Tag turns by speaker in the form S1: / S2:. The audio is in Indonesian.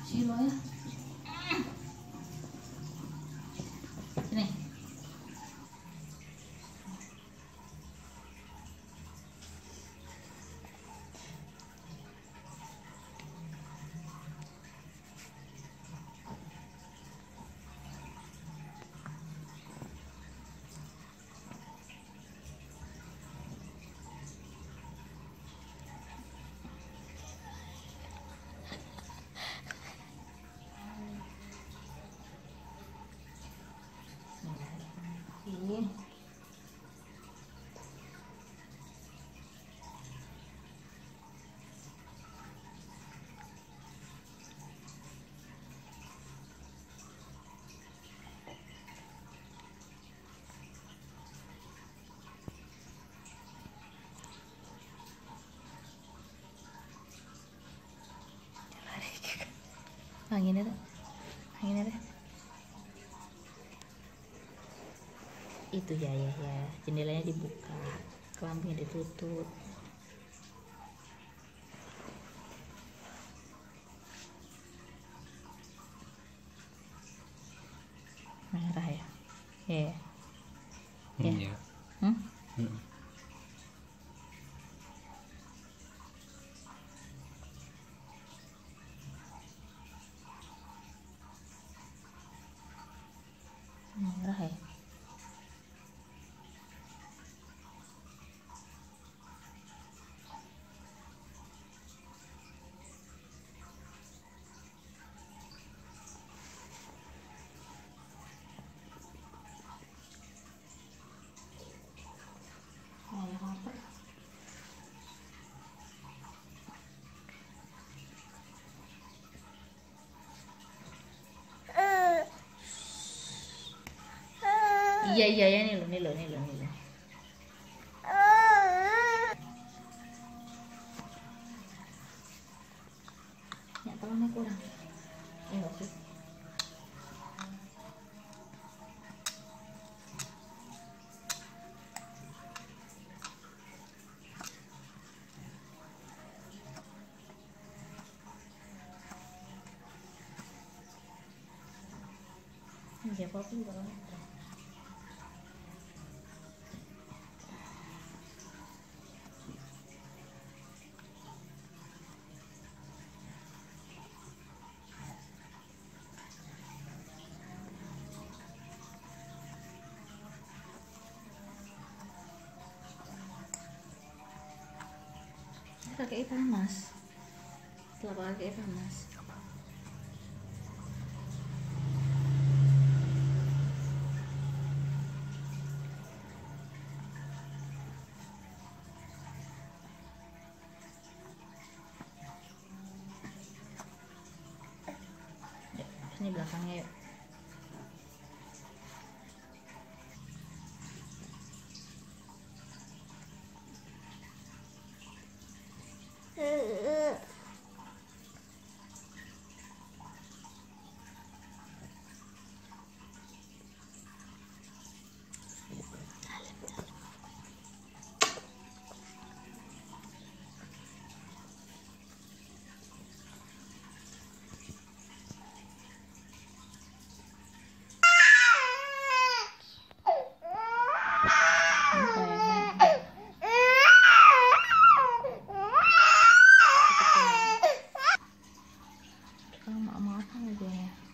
S1: Silo ya. Sini. Ini. Anginnya deh. Anginnya deh. Itu ya, jendelanya dibuka, kelambunya ditutup. Merah ya, ya.
S2: Iya.
S1: Merah ya. Iya ya, nih lo. Ya, tolongnya kurang. Enggak sih. Ini apa pun kalau pakai panas. Setelah pakai panas. Ini belakangnya yuk. Maaf aja ya.